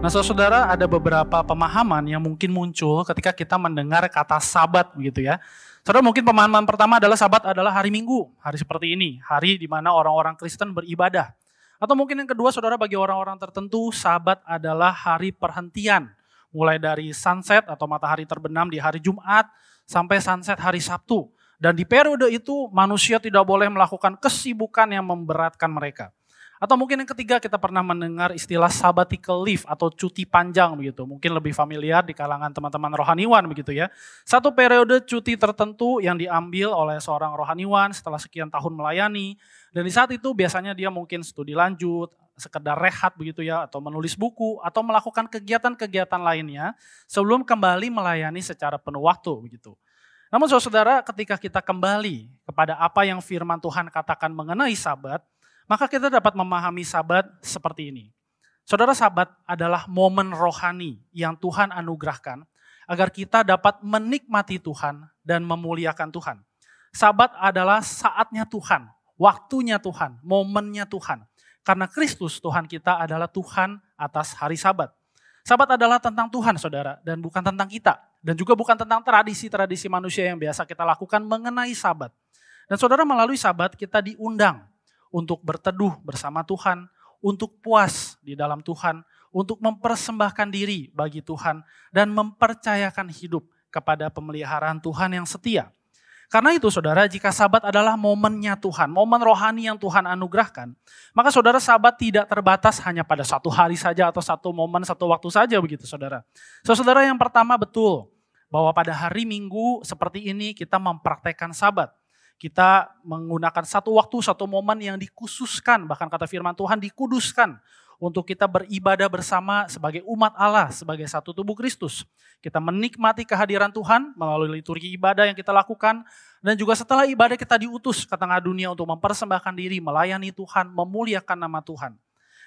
Nah, saudara, ada beberapa pemahaman yang mungkin muncul ketika kita mendengar kata Sabat begitu ya. Saudara, mungkin pemahaman pertama adalah Sabat adalah hari Minggu, hari seperti ini, hari di mana orang-orang Kristen beribadah. Atau mungkin yang kedua, saudara, bagi orang-orang tertentu, Sabat adalah hari perhentian, mulai dari sunset atau matahari terbenam di hari Jumat sampai sunset hari Sabtu. Dan di periode itu manusia tidak boleh melakukan kesibukan yang memberatkan mereka. Atau mungkin yang ketiga, kita pernah mendengar istilah sabbatical leave atau cuti panjang begitu. Mungkin lebih familiar di kalangan teman-teman rohaniwan begitu ya. Satu periode cuti tertentu yang diambil oleh seorang rohaniwan setelah sekian tahun melayani. Dan di saat itu biasanya dia mungkin studi lanjut, sekedar rehat begitu ya, atau menulis buku, atau melakukan kegiatan-kegiatan lainnya sebelum kembali melayani secara penuh waktu begitu. Namun saudara, ketika kita kembali kepada apa yang firman Tuhan katakan mengenai Sabat, maka kita dapat memahami Sabat seperti ini. Saudara, Sabat adalah momen rohani yang Tuhan anugerahkan agar kita dapat menikmati Tuhan dan memuliakan Tuhan. Sabat adalah saatnya Tuhan, waktunya Tuhan, momennya Tuhan. Karena Kristus Tuhan kita adalah Tuhan atas hari Sabat. Sabat adalah tentang Tuhan, saudara, dan bukan tentang kita. Dan juga bukan tentang tradisi-tradisi manusia yang biasa kita lakukan mengenai Sabat. Dan saudara, melalui Sabat kita diundang untuk berteduh bersama Tuhan, untuk puas di dalam Tuhan, untuk mempersembahkan diri bagi Tuhan, dan mempercayakan hidup kepada pemeliharaan Tuhan yang setia. Karena itu saudara, jika Sabat adalah momennya Tuhan, momen rohani yang Tuhan anugerahkan, maka saudara, Sabat tidak terbatas hanya pada satu hari saja atau satu momen, satu waktu saja begitu saudara. Saudara, yang pertama betul, bahwa pada hari Minggu seperti ini kita mempraktekkan Sabat. Kita menggunakan satu waktu, satu momen yang dikhususkan, bahkan kata firman Tuhan dikuduskan untuk kita beribadah bersama sebagai umat Allah, sebagai satu tubuh Kristus. Kita menikmati kehadiran Tuhan melalui liturgi ibadah yang kita lakukan, dan juga setelah ibadah kita diutus ke tengah dunia untuk mempersembahkan diri, melayani Tuhan, memuliakan nama Tuhan.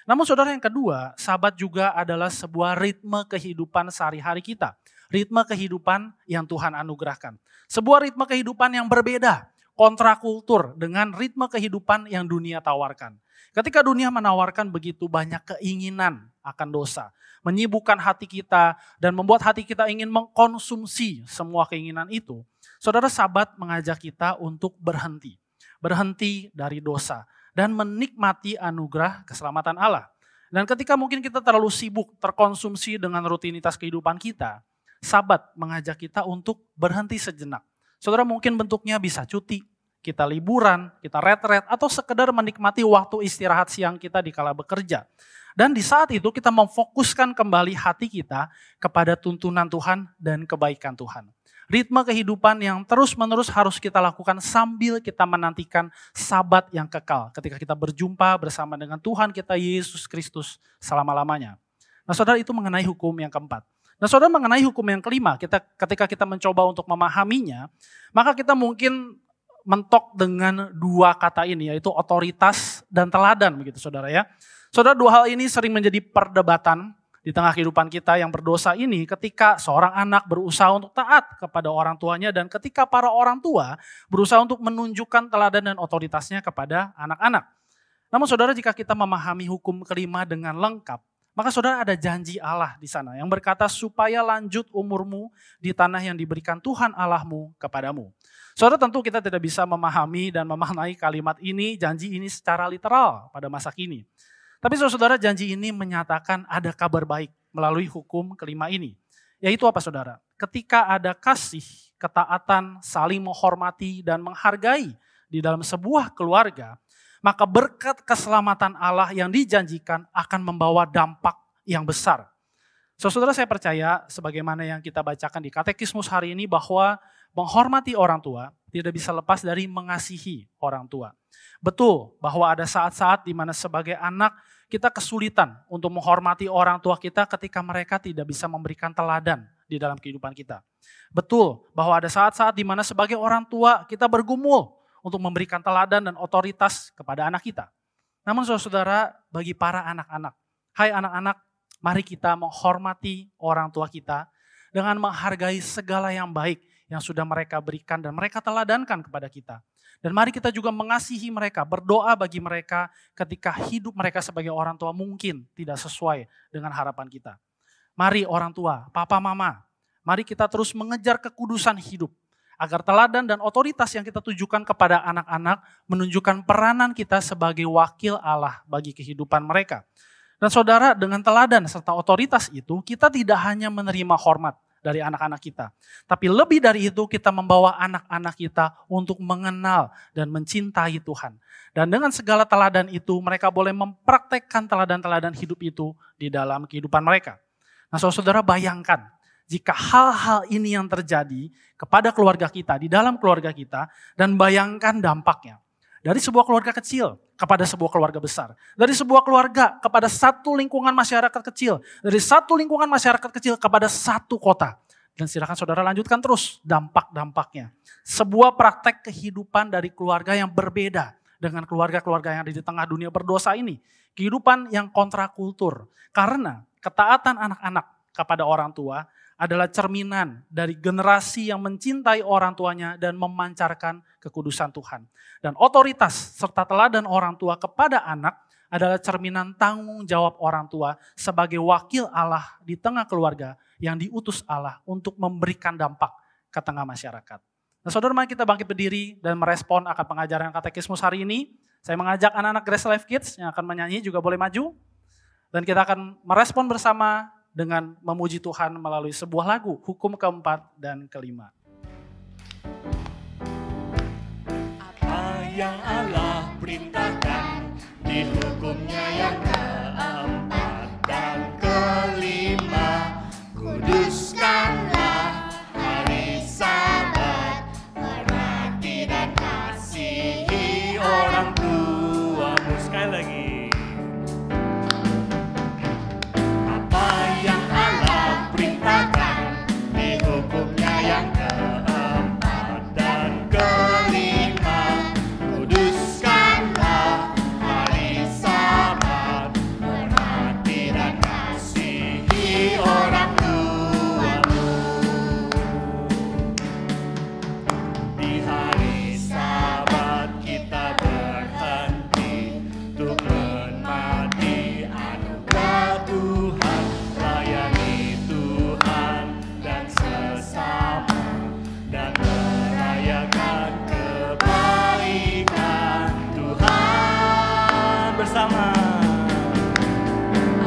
Namun saudara, yang kedua, Sabat juga adalah sebuah ritme kehidupan sehari-hari kita. Ritme kehidupan yang Tuhan anugerahkan. Sebuah ritme kehidupan yang berbeda, kontrakultur dengan ritme kehidupan yang dunia tawarkan. Ketika dunia menawarkan begitu banyak keinginan akan dosa, menyibukkan hati kita dan membuat hati kita ingin mengkonsumsi semua keinginan itu, saudara, Sabat mengajak kita untuk berhenti. Berhenti dari dosa dan menikmati anugerah keselamatan Allah. Dan ketika mungkin kita terlalu sibuk terkonsumsi dengan rutinitas kehidupan kita, Sabat mengajak kita untuk berhenti sejenak. Saudara, mungkin bentuknya bisa cuti, kita liburan, kita retret, atau sekedar menikmati waktu istirahat siang kita di kala bekerja. Dan di saat itu kita memfokuskan kembali hati kita kepada tuntunan Tuhan dan kebaikan Tuhan. Ritme kehidupan yang terus-menerus harus kita lakukan sambil kita menantikan Sabat yang kekal ketika kita berjumpa bersama dengan Tuhan kita Yesus Kristus selama-lamanya. Nah saudara, itu mengenai hukum yang keempat. Nah saudara, mengenai hukum yang kelima, ketika kita mencoba untuk memahaminya, maka kita mungkin mentok dengan dua kata ini, yaitu otoritas dan teladan begitu saudara ya. Saudara, dua hal ini sering menjadi perdebatan di tengah kehidupan kita yang berdosa ini, ketika seorang anak berusaha untuk taat kepada orang tuanya dan ketika para orang tua berusaha untuk menunjukkan teladan dan otoritasnya kepada anak-anak. Namun saudara, jika kita memahami hukum kelima dengan lengkap, maka saudara, ada janji Allah di sana yang berkata supaya lanjut umurmu di tanah yang diberikan Tuhan Allahmu kepadamu. Saudara, tentu kita tidak bisa memahami dan memaknai kalimat ini, janji ini secara literal pada masa kini. Tapi saudara, janji ini menyatakan ada kabar baik melalui hukum kelima ini. Yaitu apa saudara? Ketika ada kasih, ketaatan, saling menghormati dan menghargai di dalam sebuah keluarga, maka berkat keselamatan Allah yang dijanjikan akan membawa dampak yang besar. Saudara, saya percaya sebagaimana yang kita bacakan di katekismus hari ini bahwa menghormati orang tua tidak bisa lepas dari mengasihi orang tua. Betul bahwa ada saat-saat di mana sebagai anak kita kesulitan untuk menghormati orang tua kita ketika mereka tidak bisa memberikan teladan di dalam kehidupan kita. Betul bahwa ada saat-saat di mana sebagai orang tua kita bergumul untuk memberikan teladan dan otoritas kepada anak kita. Namun saudara, bagi para anak-anak, hai anak-anak, mari kita menghormati orang tua kita dengan menghargai segala yang baik yang sudah mereka berikan dan mereka teladankan kepada kita. Dan mari kita juga mengasihi mereka, berdoa bagi mereka ketika hidup mereka sebagai orang tua mungkin tidak sesuai dengan harapan kita. Mari orang tua, papa mama, mari kita terus mengejar kekudusan hidup. Agar teladan dan otoritas yang kita tujukan kepada anak-anak menunjukkan peranan kita sebagai wakil Allah bagi kehidupan mereka. Dan saudara, dengan teladan serta otoritas itu, kita tidak hanya menerima hormat dari anak-anak kita. Tapi lebih dari itu, kita membawa anak-anak kita untuk mengenal dan mencintai Tuhan. Dan dengan segala teladan itu, mereka boleh mempraktekkan teladan-teladan hidup itu di dalam kehidupan mereka. Nah, saudara, bayangkan jika hal-hal ini yang terjadi kepada keluarga kita, di dalam keluarga kita, dan bayangkan dampaknya. Dari sebuah keluarga kecil kepada sebuah keluarga besar. Dari sebuah keluarga kepada satu lingkungan masyarakat kecil. Dari satu lingkungan masyarakat kecil kepada satu kota. Dan silakan saudara lanjutkan terus dampak-dampaknya. Sebuah praktek kehidupan dari keluarga yang berbeda dengan keluarga-keluarga yang ada di tengah dunia berdosa ini. Kehidupan yang kontrakultur. Karena ketaatan anak-anak kepada orang tua adalah cerminan dari generasi yang mencintai orang tuanya dan memancarkan kekudusan Tuhan. Dan otoritas serta teladan orang tua kepada anak adalah cerminan tanggung jawab orang tua sebagai wakil Allah di tengah keluarga yang diutus Allah untuk memberikan dampak ke tengah masyarakat. Nah, saudara, mari kita bangkit berdiri dan merespon akan pengajaran katekismus hari ini. Saya mengajak anak-anak Grace Life Kids yang akan menyanyi juga boleh maju. Dan kita akan merespon bersama dengan memuji Tuhan melalui sebuah lagu, hukum keempat dan kelima. Apa yang Allah perintahkan di hukumnya yang keempat dan kelima, kuduskanlah hari Sabat, hormati dan kasihi orang tuamu. Sekali lagi. Hukumnya yang keempat dan kelima, kuduskanlah hari Sabat, hormati dan kasihi orang tuamu. Di hari Sabat kita berhenti untuk menikmati anugerah Tuhan, layani Tuhan dan sesama, dan merayakan kebaikan Tuhan bersama.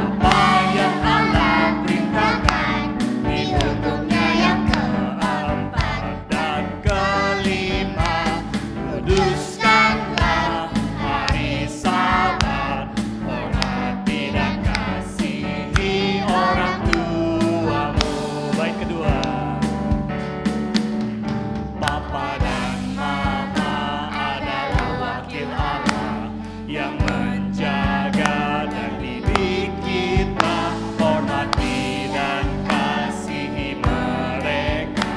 Apa yang Allah perintahkan di hukumnya yang keempat dan kelima, kuduskanlah hari Sabat, hormati dan kasihi orang tuamu. Bait kedua. Papa dan Mama adalah wakil Allah yang menjaga dan didik kita. Hormati dan kasihi mereka,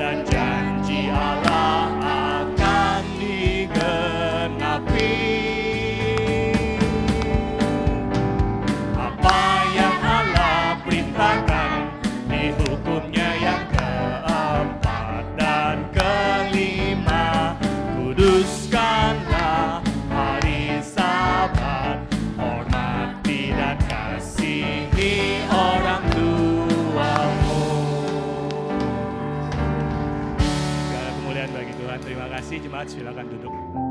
dan janji Allah akan digenapi. Apa yang Allah perintahkan di hukumnya yang keempat dan kelima, kuduskanlah hari Sabat, hormati dan kasihi orang tuamu. Segala kemuliaan bagi Tuhan. Terima kasih jemaat, silakan duduk.